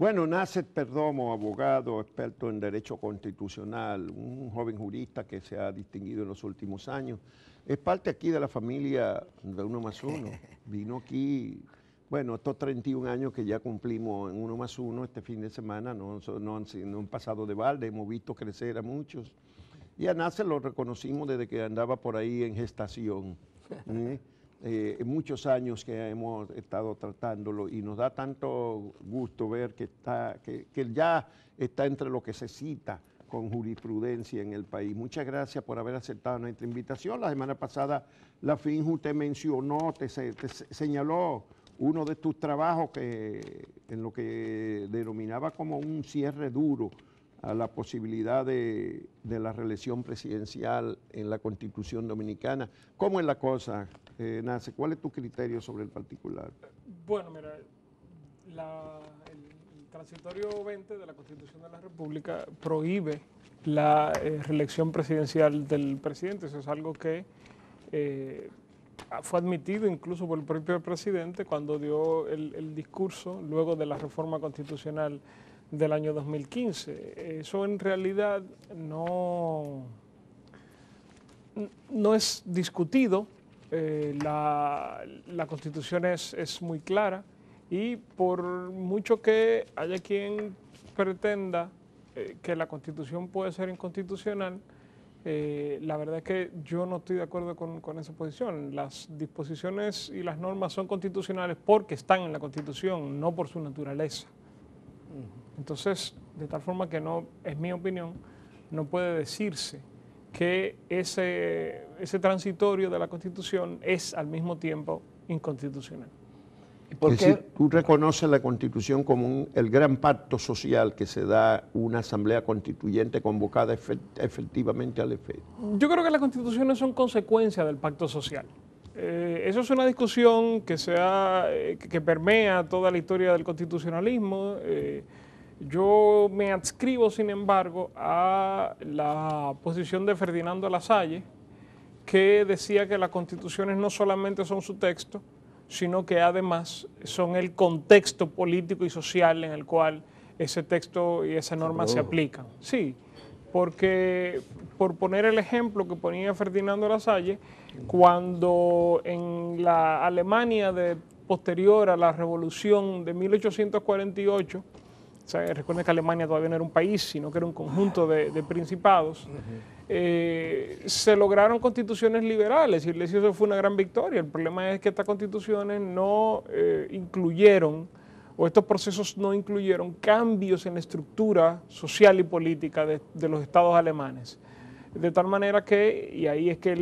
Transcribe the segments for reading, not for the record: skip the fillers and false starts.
Bueno, Nacet Perdomo, abogado, experto en derecho constitucional, un joven jurista que se ha distinguido en los últimos años. Es parte aquí de la familia de Uno Más Uno. Vino aquí, bueno, estos 31 años que ya cumplimos en Uno Más Uno, este fin de semana no han pasado de balde, hemos visto crecer a muchos. Y a Nacet lo reconocimos desde que andaba por ahí en gestación. Muchos años que hemos estado tratándolo y nos da tanto gusto ver que ya está entre lo que se cita con jurisprudencia en el país. Muchas gracias por haber aceptado nuestra invitación. La semana pasada la FINJU te mencionó, te señaló uno de tus trabajos en lo que denominaba como un cierre duro a la posibilidad de la reelección presidencial en la Constitución Dominicana. ¿Cómo es la cosa, Nacet? ¿Cuál es tu criterio sobre el particular? Bueno, mira, el transitorio 20 de la Constitución de la República prohíbe la reelección presidencial del presidente. Eso es algo que fue admitido incluso por el propio presidente cuando dio el discurso luego de la reforma constitucional del año 2015. Eso en realidad no es discutido. La Constitución es muy clara y por mucho que haya quien pretenda que la Constitución puede ser inconstitucional, la verdad es que yo no estoy de acuerdo con esa posición. Las disposiciones y las normas son constitucionales porque están en la Constitución, no por su naturaleza. Entonces, de tal forma que no, es mi opinión, no puede decirse que ese transitorio de la Constitución es al mismo tiempo inconstitucional. ¿Por qué? Es decir, tú reconoces la Constitución como el gran pacto social que se da una asamblea constituyente convocada efectivamente al efecto. Yo creo que las constituciones son consecuencia del pacto social. Eso es una discusión que permea toda la historia del constitucionalismo. Yo me adscribo, sin embargo, a la posición de Ferdinando Lasalle, que decía que las constituciones no solamente son su texto, sino que además son el contexto político y social en el cual ese texto y esa norma se aplican. Sí, porque, por poner el ejemplo que ponía Ferdinando Lasalle, cuando en la Alemania posterior a la Revolución de 1848, o sea, recuerden que Alemania todavía no era un país, sino que era un conjunto de principados, se lograron constituciones liberales y eso fue una gran victoria. El problema es que estas constituciones no incluyeron, o estos procesos no incluyeron cambios en la estructura social y política de los estados alemanes. De tal manera que, y ahí es que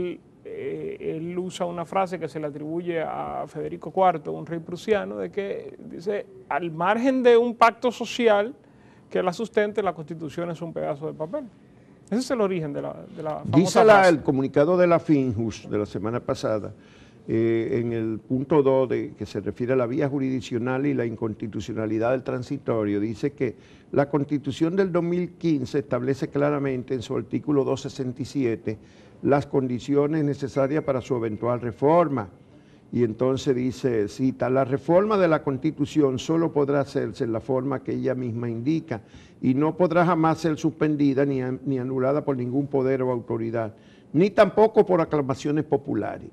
él usa una frase que se le atribuye a Federico IV, un rey prusiano, de que dice, al margen de un pacto social que la sustente, la Constitución es un pedazo de papel. Ese es el origen de la famosa frase. El comunicado de la FINJUS de la semana pasada, en el punto 2, que se refiere a la vía jurisdiccional y la inconstitucionalidad del transitorio, dice que la Constitución del 2015 establece claramente en su artículo 267 las condiciones necesarias para su eventual reforma. Y entonces dice, cita, la reforma de la Constitución solo podrá hacerse en la forma que ella misma indica y no podrá jamás ser suspendida ni anulada por ningún poder o autoridad, ni tampoco por aclamaciones populares.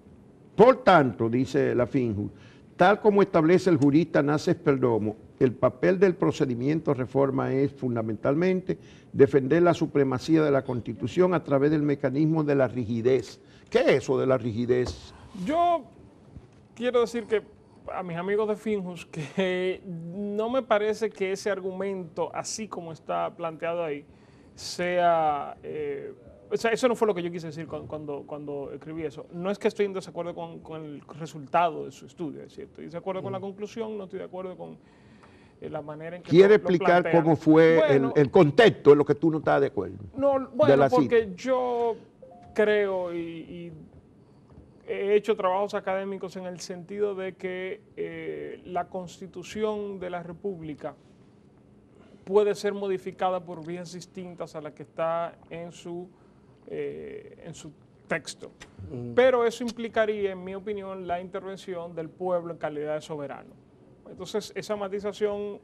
Por tanto, dice la FINJU, tal como establece el jurista Nacet Perdomo, el papel del procedimiento reforma es fundamentalmente defender la supremacía de la Constitución a través del mecanismo de la rigidez. ¿Qué es eso de la rigidez? Yo quiero decir que a mis amigos de FINJUS que no me parece que ese argumento, así como está planteado ahí, sea... o sea, eso no fue lo que yo quise decir cuando escribí eso. No es que estoy en desacuerdo con el resultado de su estudio, es cierto. Estoy de acuerdo con la conclusión, no estoy de acuerdo con la manera en que ¿Quiere explicar cómo fue el contexto en lo que tú no estás de acuerdo? No, bueno, porque yo creo y he hecho trabajos académicos en el sentido de que la Constitución de la República puede ser modificada por vías distintas a la que está en su texto. Pero eso implicaría, en mi opinión, la intervención del pueblo en calidad de soberano. Entonces, esa matización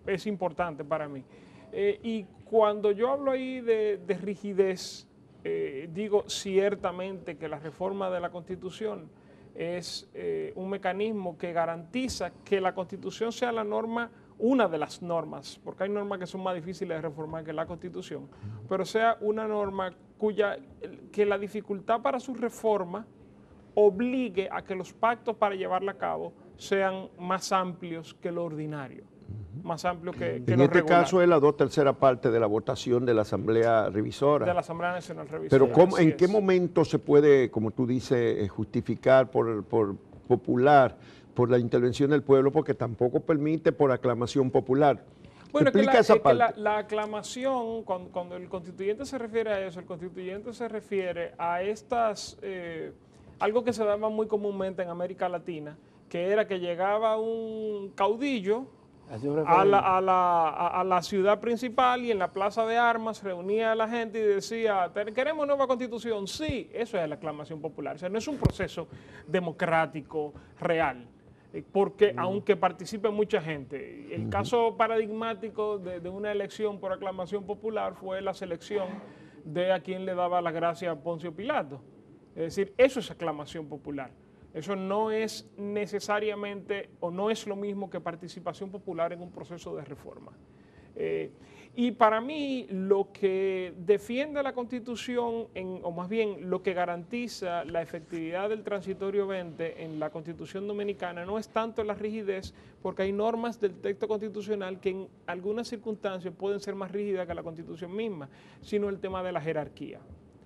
es importante para mí. Y cuando yo hablo ahí de rigidez, digo ciertamente que la reforma de la Constitución es un mecanismo que garantiza que la Constitución sea la norma, una de las normas, porque hay normas que son más difíciles de reformar que la Constitución, pero sea una norma que la dificultad para su reforma obligue a que los pactos para llevarla a cabo sean más amplios que lo ordinario, más amplios que En lo este regular. caso es la 2/3 parte de la votación de la Asamblea Revisora. De la Asamblea Nacional Revisora. Pero ¿en qué momento se puede, como tú dices, justificar por popular, por la intervención del pueblo, porque tampoco permite por aclamación popular? Bueno, Explica esa parte. la aclamación, cuando el constituyente se refiere a eso, el constituyente se refiere a algo que se daba muy comúnmente en América Latina, que era que llegaba un caudillo a la ciudad principal y en la plaza de armas reunía a la gente y decía, ¿queremos nueva constitución? Sí, eso es la aclamación popular. O sea, no es un proceso democrático real, porque aunque participe mucha gente, el caso paradigmático de una elección por aclamación popular fue la selección de a quien le daba la gracia a Poncio Pilato. Es decir, eso es aclamación popular. Eso no es necesariamente o no es lo mismo que participación popular en un proceso de reforma. Y para mí lo que defiende la Constitución, o más bien lo que garantiza la efectividad del transitorio 20 en la Constitución dominicana no es tanto la rigidez, porque hay normas del texto constitucional que en algunas circunstancias pueden ser más rígidas que la Constitución misma, sino el tema de la jerarquía.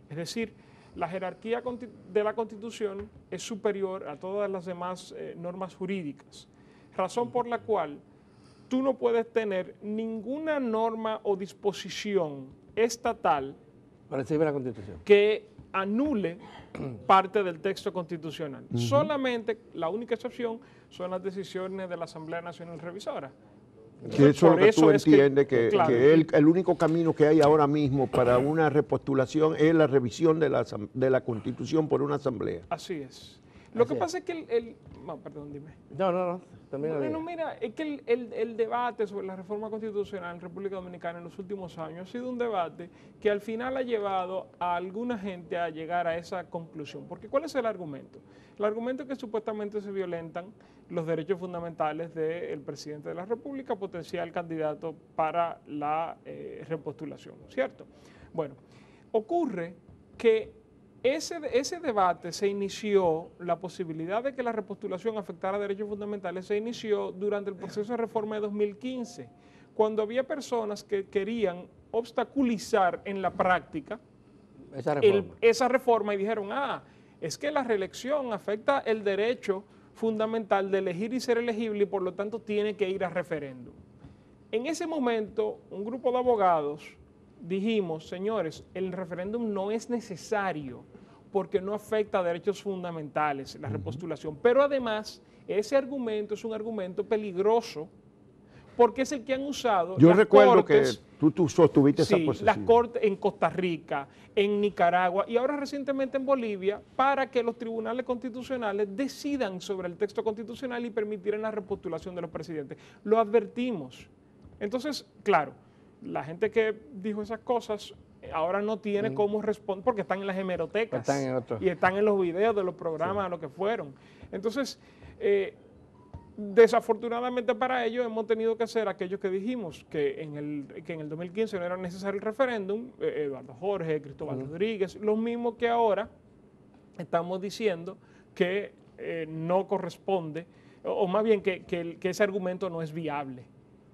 Es decir, la jerarquía de la Constitución es superior a todas las demás normas jurídicas, razón por la cual tú no puedes tener ninguna norma o disposición estatal la Constitución que anule parte del texto constitucional. Solamente la única excepción son las decisiones de la Asamblea Nacional Revisora. Que eso es lo que tú entiendes, claro, que el único camino que hay ahora mismo para una repostulación es la revisión de la Constitución por una asamblea. Así es. Lo que pasa es que no, perdón, dime. No. Bueno, mira, es que el debate sobre la reforma constitucional en República Dominicana en los últimos años ha sido un debate que al final ha llevado a alguna gente a llegar a esa conclusión. Porque ¿cuál es el argumento? El argumento es que supuestamente se violentan los derechos fundamentales del presidente de la República, potencial candidato para la repostulación, ¿cierto? Bueno, ocurre que ese debate se inició, la posibilidad de que la repostulación afectara derechos fundamentales se inició durante el proceso de reforma de 2015, cuando había personas que querían obstaculizar en la práctica esa reforma y dijeron, es que la reelección afecta el derecho fundamental de elegir y ser elegible y por lo tanto tiene que ir a referéndum. En ese momento, un grupo de abogados dijimos, señores, el referéndum no es necesario porque no afecta a derechos fundamentales, la repostulación. Pero además, ese argumento es un argumento peligroso porque es el que han usado Yo las recuerdo cortes, que tú sostuviste esa posición. las cortes en Costa Rica, en Nicaragua y ahora recientemente en Bolivia para que los tribunales constitucionales decidan sobre el texto constitucional y permitieran la repostulación de los presidentes. Lo advertimos. Entonces, claro, la gente que dijo esas cosas ahora no tiene cómo responder porque están en las hemerotecas y están en los videos de los programas, lo que fueron. Entonces, desafortunadamente para ellos hemos tenido que hacer aquello que dijimos, que en el 2015 no era necesario el referéndum, Eduardo Jorge, Cristóbal Rodríguez, los mismos que ahora estamos diciendo que no corresponde, o más bien que ese argumento no es viable.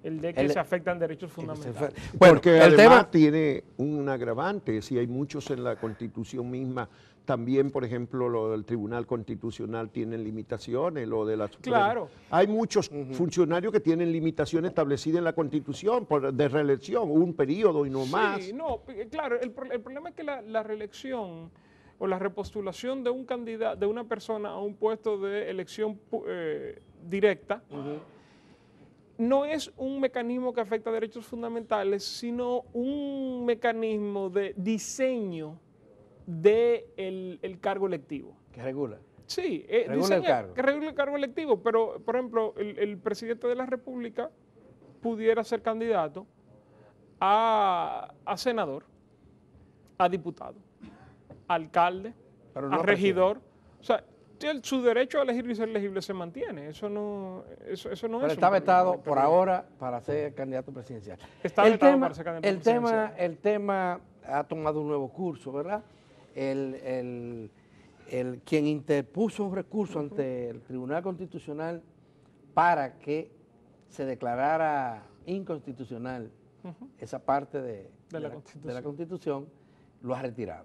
El de que se afectan derechos fundamentales. Bueno, porque además tiene un agravante, si hay muchos en la Constitución misma, también, por ejemplo, lo del Tribunal Constitucional tienen limitaciones, lo de la Suprema. Claro. Hay muchos funcionarios que tienen limitaciones establecidas en la Constitución de reelección, un periodo y no más. Sí, no, claro, el problema es que la reelección o la repostulación de un candidato, de una persona a un puesto de elección directa, no es un mecanismo que afecta a derechos fundamentales, sino un mecanismo de diseño del cargo electivo. ¿Que regula? Sí, regula el cargo. Que regula el cargo electivo, pero, por ejemplo, el presidente de la República pudiera ser candidato a senador, a diputado, a alcalde, Pero no a regidor. O sea, su derecho a elegir y ser elegible se mantiene. Eso no es Pero un está problema vetado por electoral. ahora para ser candidato presidencial. Está vetado para ser candidato presidencial. El tema ha tomado un nuevo curso, ¿verdad? Quien interpuso un recurso ante el Tribunal Constitucional para que se declarara inconstitucional esa parte de la Constitución, lo ha retirado.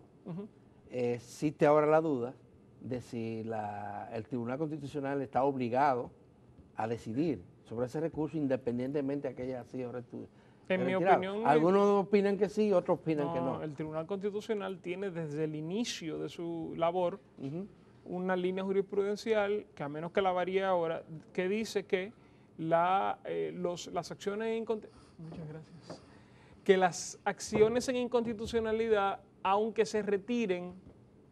Existe ahora la duda de si el Tribunal Constitucional está obligado a decidir sobre ese recurso independientemente de que haya sido retirado. En mi opinión, algunos opinan que sí, otros opinan que no. El Tribunal Constitucional tiene desde el inicio de su labor una línea jurisprudencial que, a menos que la varíe ahora, que dice que las acciones muchas gracias. Que las acciones en inconstitucionalidad, aunque se retiren,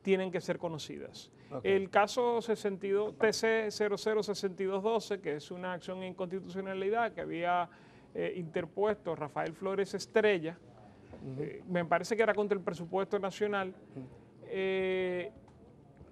tienen que ser conocidas. Okay. El caso TC 006212, que es una acción en inconstitucionalidad que había interpuesto Rafael Flores Estrella, me parece que era contra el presupuesto nacional,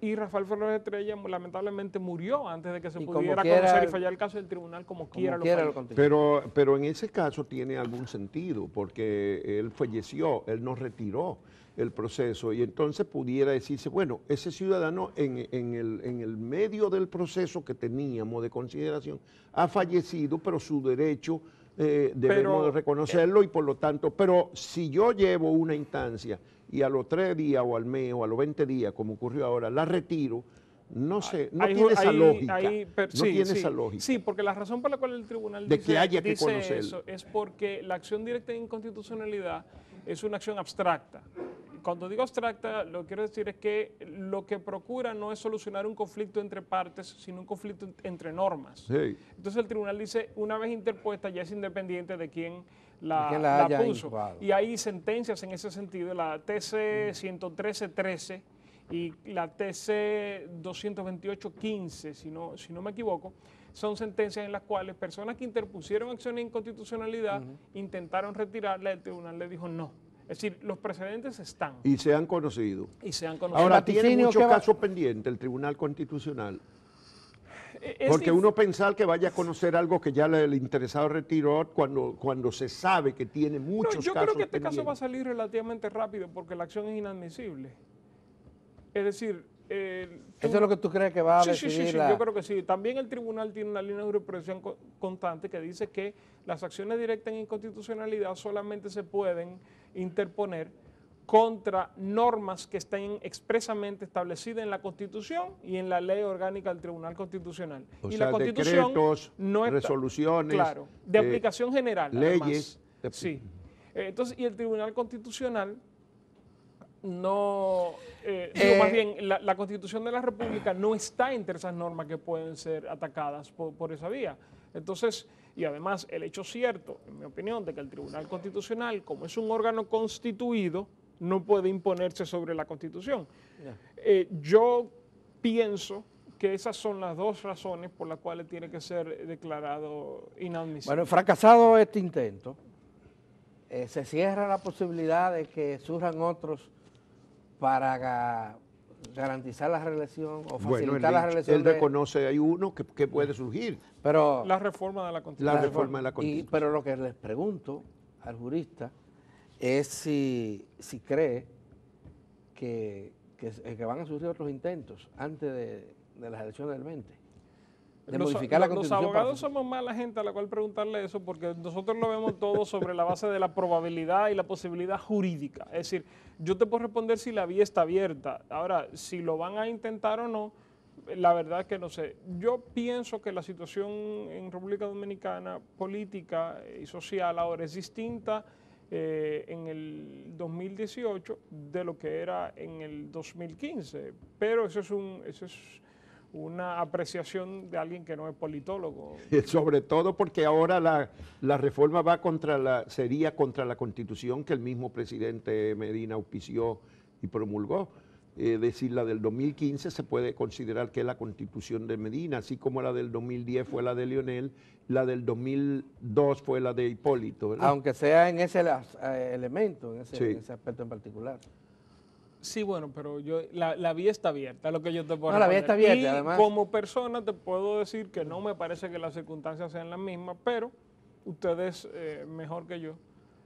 y Rafael Flores Estrella lamentablemente murió antes de que se pudiera conocer y fallar el caso del tribunal, como quiera lo falló. Pero en ese caso tiene algún sentido, porque él falleció, él no retiró el proceso, y entonces pudiera decirse, bueno, ese ciudadano en el medio del proceso que teníamos de consideración ha fallecido, pero su derecho debemos de reconocerlo, y por lo tanto, pero si yo llevo una instancia y a los 3 días o al mes o a los 20 días, como ocurrió ahora, la retiro, no sé, no tiene esa lógica. Esa lógica. Sí, porque la razón por la cual el tribunal dice que haya que conocerlo eso es porque la acción directa de inconstitucionalidad es una acción abstracta. Cuando digo abstracta, lo que quiero decir es que lo que procura no es solucionar un conflicto entre partes, sino un conflicto entre normas. Sí. Entonces el tribunal dice, una vez interpuesta, ya es independiente de quién la puso. Y hay sentencias en ese sentido, la TC 113-13 y la TC 228-15, si no me equivoco, son sentencias en las cuales personas que interpusieron acciones de inconstitucionalidad intentaron retirarla, y el tribunal le dijo no. Es decir, los precedentes están. Y se han conocido. Ahora, tiene muchos casos pendientes el Tribunal Constitucional. Porque uno pensar que vaya a conocer algo que ya el interesado retiró cuando se sabe que tiene muchos casos. Yo creo que este caso va a salir relativamente rápido porque la acción es inadmisible. Es decir... ¿Eso es lo que tú crees que va a decidir? Sí, yo creo que sí. También el tribunal tiene una línea de jurisprudencia constante que dice que las acciones directas en inconstitucionalidad solamente se pueden interponer contra normas que estén expresamente establecidas en la Constitución y en la ley orgánica del Tribunal Constitucional. Y la Constitución decretos, no está, resoluciones, claro, de aplicación general, leyes. Además. Sí. Entonces, y el Tribunal Constitucional no, más bien, la Constitución de la República no está entre esas normas que pueden ser atacadas por esa vía. Entonces, y además el hecho cierto, en mi opinión, de que el Tribunal Constitucional, como es un órgano constituido, no puede imponerse sobre la Constitución. Yo pienso que esas son las dos razones por las cuales tiene que ser declarado inadmisible. Bueno, fracasado este intento, se cierra la posibilidad de que surjan otros para garantizar la reelección o facilitar la reelección. Él reconoce, hay uno que puede surgir. Pero la reforma de la Constitución. La reforma de la Constitución. Pero lo que les pregunto al jurista es si cree que van a surgir otros intentos antes de las elecciones del 20. Modificar la Constitución. Los abogados somos mala gente a la cual preguntarle eso, porque nosotros lo vemos todo sobre la base de la probabilidad y la posibilidad jurídica. Es decir, yo te puedo responder si la vía está abierta. Ahora, si lo van a intentar o no, la verdad es que no sé. Yo pienso que la situación en República Dominicana, política y social, ahora es distinta en el 2018 de lo que era en el 2015. Pero eso es una apreciación de alguien que no es politólogo. Sobre todo porque ahora la reforma va sería contra la Constitución que el mismo presidente Medina auspició y promulgó. Es decir, la del 2015 se puede considerar que es la Constitución de Medina, así como la del 2010 fue la de Leonel, la del 2002 fue la de Hipólito, ¿verdad? Aunque sea en ese elemento, en Sí. ese aspecto en particular. Sí, bueno, pero la vía está abierta, es lo que yo te puedo No, la vía responder. está abierta, Y además. como persona te puedo decir que no me parece que las circunstancias sean las mismas, pero ustedes, mejor que yo,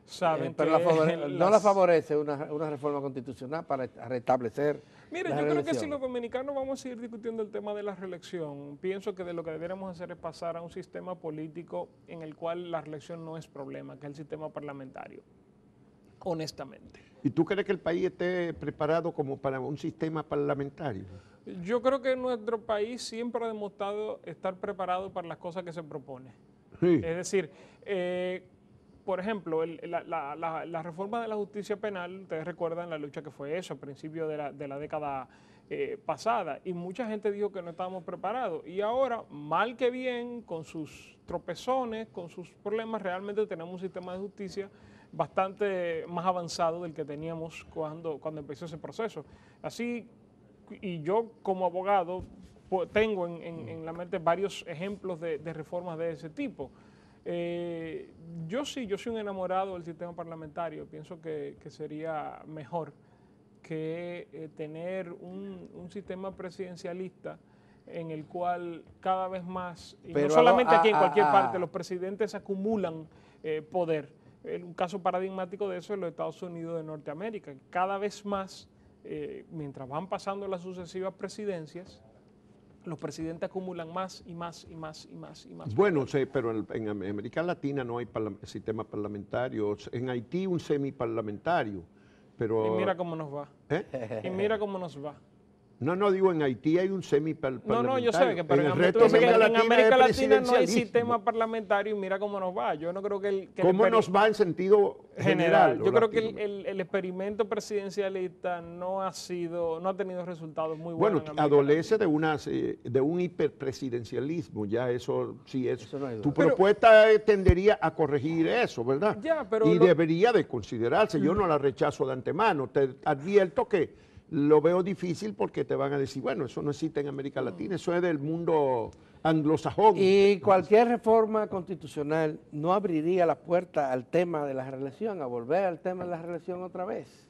saben Pero que no la favorece una reforma constitucional para restablecer Mire, la yo creo que reelección. si los dominicanos vamos a seguir discutiendo el tema de la reelección, pienso que de lo que deberíamos hacer es pasar a un sistema político en el cual la reelección no es problema, que es el sistema parlamentario, honestamente. ¿Y tú crees que el país esté preparado como para un sistema parlamentario? Yo creo que nuestro país siempre ha demostrado estar preparado para las cosas que se propone. Sí. Es decir, por ejemplo, la reforma de la justicia penal, ustedes recuerdan la lucha que fue eso a principios de la década pasada, y mucha gente dijo que no estábamos preparados. Y ahora, mal que bien, con sus tropezones, con sus problemas, realmente tenemos un sistema de justicia bastante más avanzado del que teníamos cuando empezó ese proceso. Así, y yo como abogado tengo en la mente varios ejemplos de reformas de ese tipo. Yo soy un enamorado del sistema parlamentario, pienso que sería mejor que tener un sistema presidencialista en el cual cada vez más, y no solamente aquí, en cualquier parte, los presidentes acumulan poder. Un caso paradigmático de eso es los Estados Unidos de Norteamérica. Cada vez más, mientras van pasando las sucesivas presidencias, los presidentes acumulan más y más y más y más y más. Bueno, sí, pero en América Latina no hay sistema parlamentario. En Haití un semiparlamentario, pero... Y mira cómo nos va. ¿Eh? Y mira cómo nos va. No, digo, en Haití hay un semiparlamentario. No, yo sé, pero en América Latina no hay sistema parlamentario y mira cómo nos va. Yo no creo que ¿Cómo nos va en sentido general? Yo creo que el experimento presidencialista no ha tenido resultados muy buenos. Bueno, adolece de un hiperpresidencialismo, ya eso sí es. Eso no hay duda. Tu propuesta tendería a corregir eso, ¿verdad? Ya, pero y debería de considerarse, yo no la rechazo de antemano, te advierto que lo veo difícil porque te van a decir, bueno, eso no existe en América Latina, eso es del mundo anglosajón. Y cualquier reforma constitucional no abriría la puerta al tema de la reelección, a volver al tema de la reelección otra vez.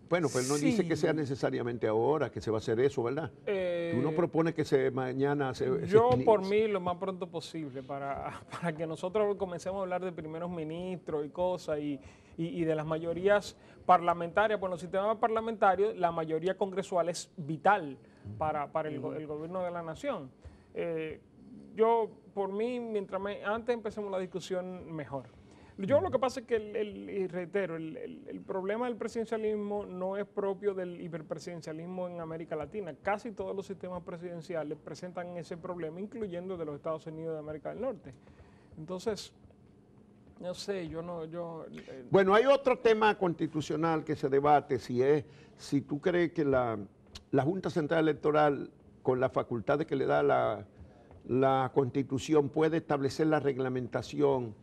Bueno, pues no Sí. dice que sea necesariamente ahora que se va a hacer eso, ¿verdad? Tú no propones que mañana se... Yo por mí lo más pronto posible para que nosotros comencemos a hablar de primeros ministros y cosas y de las mayorías parlamentarias. Bueno, los sistemas parlamentarios, la mayoría congresual es vital para el gobierno de la nación. Yo por mí, antes empecemos la discusión, mejor. Yo lo que pasa es que, y reitero, el problema del presidencialismo no es propio del hiperpresidencialismo en América Latina. Casi todos los sistemas presidenciales presentan ese problema, incluyendo el de los Estados Unidos de América del Norte. Entonces, no sé, Bueno, hay otro tema constitucional que se debate, si tú crees que la Junta Central Electoral, con las facultades que le da la Constitución, puede establecer la reglamentación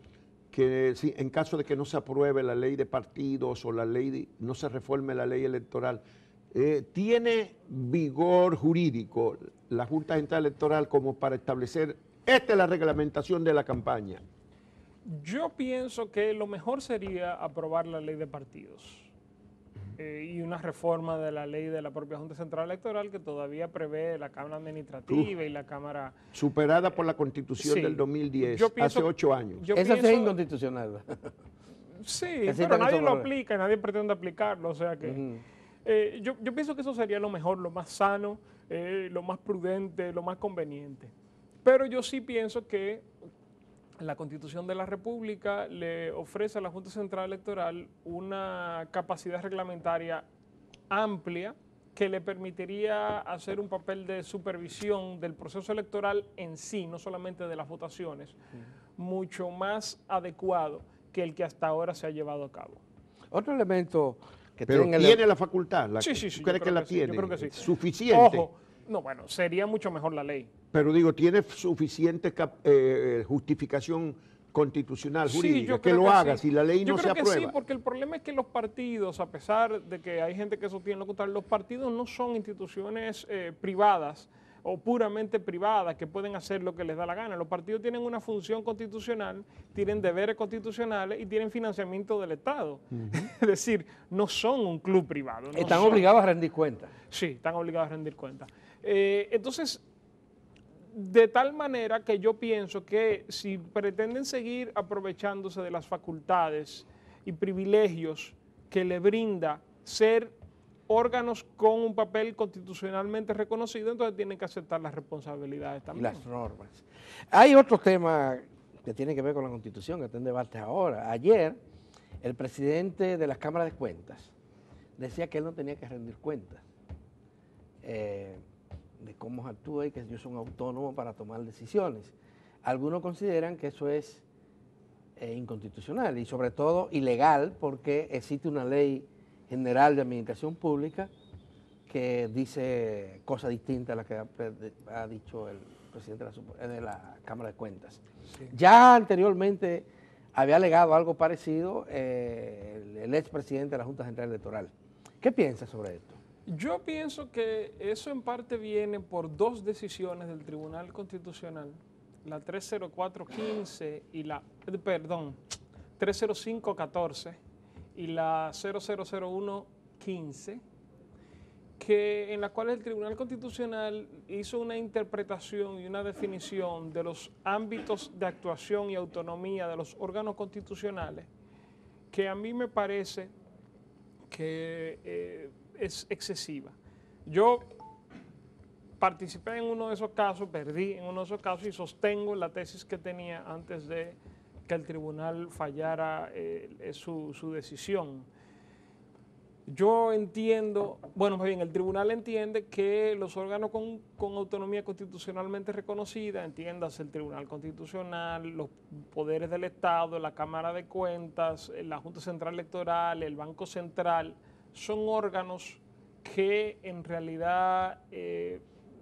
que si, en caso de que no se apruebe la ley de partidos o no se reforme la ley electoral, ¿tiene vigor jurídico la Junta Central Electoral como para establecer, esta es la reglamentación de la campaña? Yo pienso que lo mejor sería aprobar la ley de partidos y una reforma de la ley de la propia Junta Central Electoral que todavía prevé la Cámara Administrativa y la Cámara... Superada por la Constitución sí, del 2010, yo pienso, hace 8 años. Eso es inconstitucional. Sí, pero nadie lo aplica y nadie pretende aplicarlo, o sea que... yo pienso que eso sería lo mejor, lo más sano, lo más prudente, lo más conveniente. Pero yo sí pienso que la Constitución de la República le ofrece a la Junta Central Electoral una capacidad reglamentaria amplia que le permitiría hacer un papel de supervisión del proceso electoral en sí, no solamente de las votaciones, mucho más adecuado que el que hasta ahora se ha llevado a cabo. Otro elemento que Pero tiene tiene la facultad, Sí, ¿tú crees que la tiene? yo creo que sí. ¿Suficiente? Ojo, no, bueno, sería mucho mejor la ley. Pero digo, ¿tiene suficiente justificación constitucional, Sí, jurídica, yo que creo lo haga sí. si la ley Yo no se creo que sí, aprueba. porque el problema es que los partidos, a pesar de que hay gente que sostiene lo contrario, los partidos no son instituciones privadas o puramente privadas que pueden hacer lo que les da la gana. Los partidos tienen una función constitucional, tienen deberes constitucionales y tienen financiamiento del Estado. Es decir, no son un club privado. No Están son. obligados a rendir cuentas. Sí, están obligados a rendir cuentas. Entonces, de tal manera que yo pienso que si pretenden seguir aprovechándose de las facultades y privilegios que le brinda ser órganos con un papel constitucionalmente reconocido, entonces tienen que aceptar las responsabilidades Y también. las normas. Hay otro tema que tiene que ver con la Constitución, que está en debate ahora. Ayer, el presidente de las cámaras de cuentas decía que él no tenía que rendir cuentas de cómo actúa y que ellos son autónomos para tomar decisiones. Algunos consideran que eso es inconstitucional y sobre todo ilegal porque existe una ley general de administración pública que dice cosas distintas a las que ha dicho el presidente de la Cámara de Cuentas. Sí. Ya anteriormente había alegado algo parecido el expresidente de la Junta Central Electoral. ¿Qué piensas sobre esto? Yo pienso que eso en parte viene por dos decisiones del Tribunal Constitucional, la 30415 y la, perdón, 30514 y la 000115, en las cuales el Tribunal Constitucional hizo una interpretación y una definición de los ámbitos de actuación y autonomía de los órganos constitucionales, que a mí me parece que es excesiva. Yo participé en uno de esos casos, perdí en uno de esos casos y sostengo la tesis que tenía antes de que el tribunal fallara su decisión. Yo entiendo, bueno, más bien el tribunal entiende que los órganos con autonomía constitucionalmente reconocida, entiéndase el Tribunal Constitucional, los poderes del Estado, la Cámara de Cuentas, la Junta Central Electoral, el Banco Central, son órganos que en realidad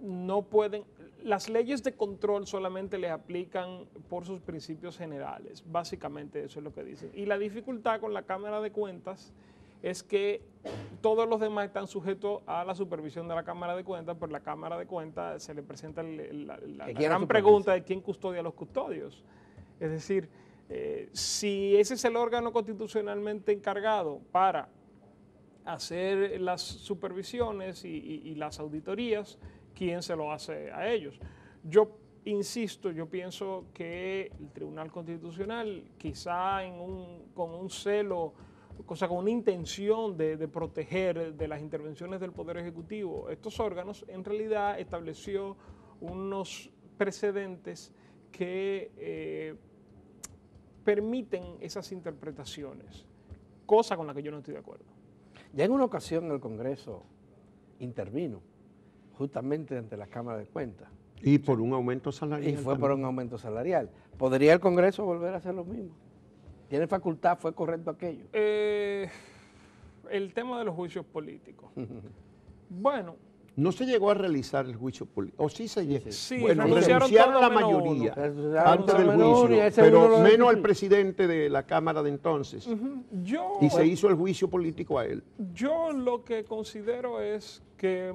no pueden, las leyes de control solamente les aplican por sus principios generales, básicamente eso es lo que dicen. Y la dificultad con la Cámara de Cuentas es que todos los demás están sujetos a la supervisión de la Cámara de Cuentas, pero la Cámara de Cuentas se le presenta la gran pregunta de quién custodia a los custodios. Es decir, si ese es el órgano constitucionalmente encargado para hacer las supervisiones y las auditorías, ¿quién se lo hace a ellos? Yo insisto, yo pienso que el Tribunal Constitucional, quizá con un celo, o sea, con una intención de proteger de las intervenciones del Poder Ejecutivo, estos órganos, en realidad estableció unos precedentes que permiten esas interpretaciones, cosa con la que yo no estoy de acuerdo. Ya en una ocasión el Congreso intervino justamente ante la Cámara de Cuentas. Y por un aumento salarial. Y fue por un aumento salarial. ¿Podría el Congreso volver a hacer lo mismo? ¿Tiene facultad? ¿Fue correcto aquello? El tema de los juicios políticos. Bueno. No se llegó a realizar el juicio político. ¿O sí se llegó? Sí, bueno, renunciaron la mayoría antes del uno, juicio, pero menos al presidente de la Cámara de entonces. Y se hizo el juicio político a él. Yo lo que considero es que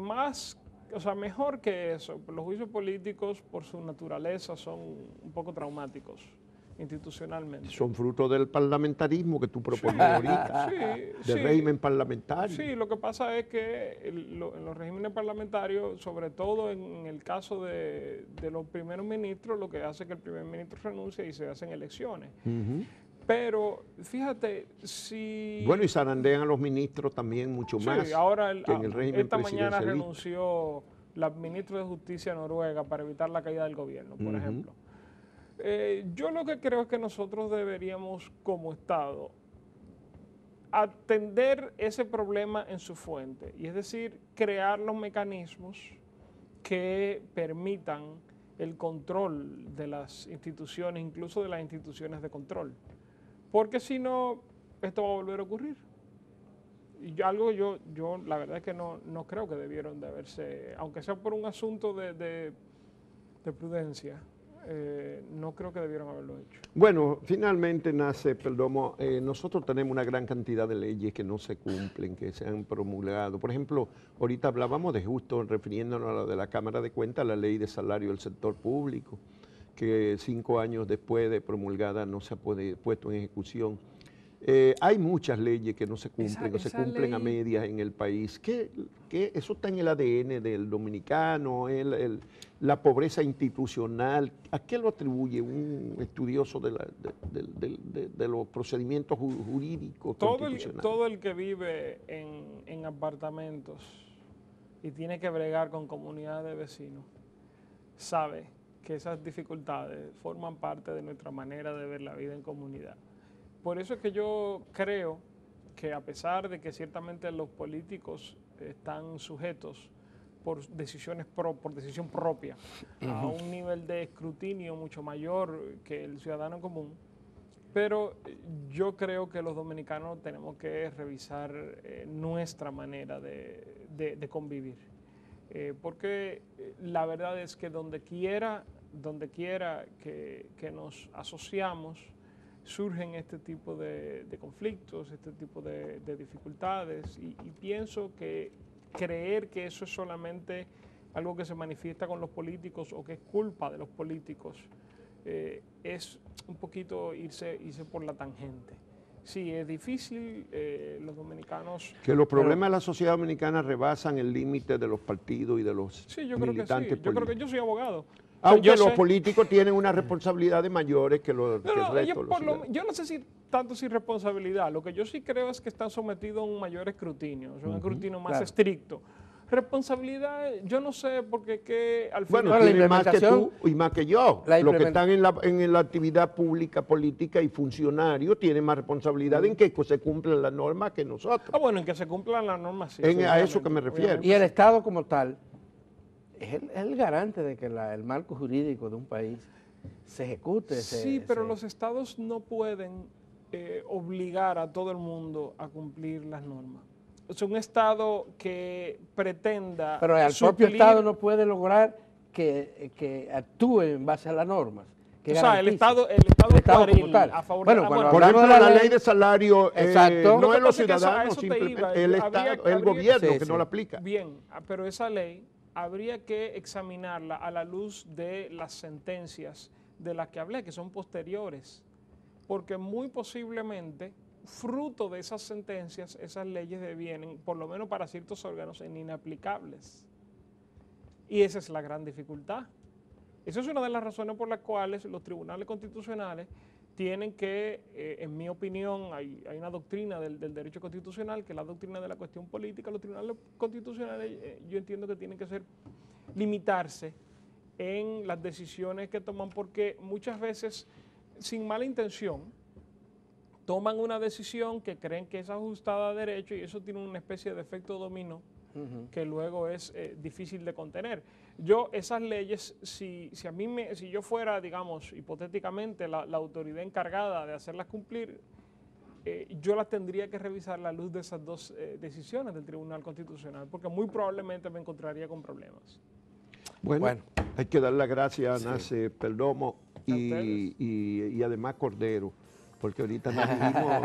mejor que eso, los juicios políticos por su naturaleza son un poco traumáticos institucionalmente. Son fruto del parlamentarismo que tú propones ahorita, del régimen parlamentario. Sí, lo que pasa es que en los regímenes parlamentarios, sobre todo en el caso de los primeros ministros, lo que hace es que el primer ministro renuncie y se hacen elecciones. Pero fíjate, si... Bueno, y zarandean a los ministros también mucho más ahora que en el régimen esta mañana presidencialista. renunció la ministra de Justicia noruega para evitar la caída del gobierno, por ejemplo. Yo lo que creo es que nosotros deberíamos, como Estado, atender ese problema en su fuente, y es decir, crear los mecanismos que permitan el control de las instituciones, incluso de las instituciones de control. Porque si no, esto va a volver a ocurrir. Y yo la verdad es que no creo que debieron de haberse, aunque sea por un asunto de prudencia, no creo que debieron haberlo hecho. Bueno, finalmente, Nace Perdomo, nosotros tenemos una gran cantidad de leyes que no se cumplen, que se han promulgado. Por ejemplo, ahorita hablábamos de justo, refiriéndonos a la de la Cámara de Cuentas, la ley de salario del sector público, que 5 años después de promulgada no se ha puesto en ejecución. Hay muchas leyes que no se cumplen, se cumplen a medias en el país. ¿Qué eso está en el ADN del dominicano, la pobreza institucional? ¿A qué lo atribuye un estudioso de los procedimientos jurídicos constitucionales? Todo el que vive en apartamentos y tiene que bregar con comunidades de vecinos sabe que esas dificultades forman parte de nuestra manera de ver la vida en comunidad. Por eso es que yo creo que a pesar de que ciertamente los políticos están sujetos por decisión propia a un nivel de escrutinio mucho mayor que el ciudadano común, pero yo creo que los dominicanos tenemos que revisar nuestra manera de convivir. Porque la verdad es que donde quiera que nos asociamos, surgen este tipo de conflictos, este tipo de dificultades, y pienso que creer que eso es solamente algo que se manifiesta con los políticos o que es culpa de los políticos es un poquito irse por la tangente. Sí, es difícil, los dominicanos... Que los problemas de la sociedad dominicana rebasan el límite de los partidos y de los sí, yo creo militantes que sí. Yo creo que yo soy abogado. Aunque los políticos tienen unas responsabilidades mayores que el resto. Yo no sé si tanto sin responsabilidad. Lo que yo sí creo es que están sometidos a un mayor escrutinio, un escrutinio más estricto. Responsabilidad, yo no sé, porque que al final... Bueno, tiene más que tú y más que yo. Los que están en la actividad pública, política y funcionarios tienen más responsabilidad en que se cumplan las normas que nosotros. Bueno, en que se cumplan las normas, sí. A eso que me refiero. Y el Estado como tal es el garante de que el marco jurídico de un país se ejecute. Sí, pero los estados no pueden obligar a todo el mundo a cumplir las normas. Es un estado que pretenda... Pero el propio estado no puede lograr que actúe en base a las normas. O sea, el estado como tal. A favor bueno, por ejemplo, la ley de salario no es los ciudadanos, simplemente el Estado, el gobierno que no la aplica. Bien, pero esa ley habría que examinarla a la luz de las sentencias de las que hablé, que son posteriores, porque muy posiblemente, fruto de esas sentencias, esas leyes devienen, por lo menos para ciertos órganos, en inaplicables. Y esa es la gran dificultad. Esa es una de las razones por las cuales los tribunales constitucionales tienen que, en mi opinión, hay una doctrina del derecho constitucional, que es la doctrina de la cuestión política. Los tribunales constitucionales yo entiendo que tienen que limitarse en las decisiones que toman, porque muchas veces, sin mala intención, toman una decisión que creen que es ajustada a derecho y eso tiene una especie de efecto dominó que luego es difícil de contener. Esas leyes, si yo fuera, digamos, hipotéticamente la autoridad encargada de hacerlas cumplir, yo las tendría que revisar a la luz de esas dos decisiones del Tribunal Constitucional, porque muy probablemente me encontraría con problemas. Bueno, hay que dar las gracias a Nace Perdomo y además Cordero, porque ahorita nos dijimos,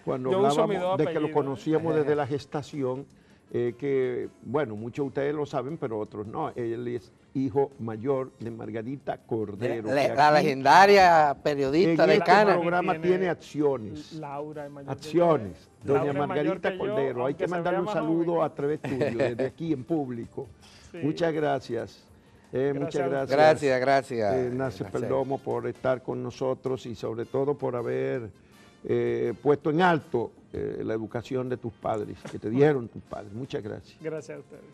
cuando hablábamos de que lo conocíamos desde la gestación, que, bueno, muchos de ustedes lo saben, pero otros no. Él es hijo mayor de Margarita Cordero. La legendaria periodista de Cana. El programa tiene acciones. Laura es mayor. Acciones. Doña Margarita Cordero. Hay que mandarle un saludo a través tuyo, desde aquí en público. Sí. Muchas gracias. Muchas gracias. Gracias. Nace Perdomo por estar con nosotros y sobre todo por haber puesto en alto la educación de tus padres, que te dieron tus padres. Muchas gracias. Gracias a ustedes.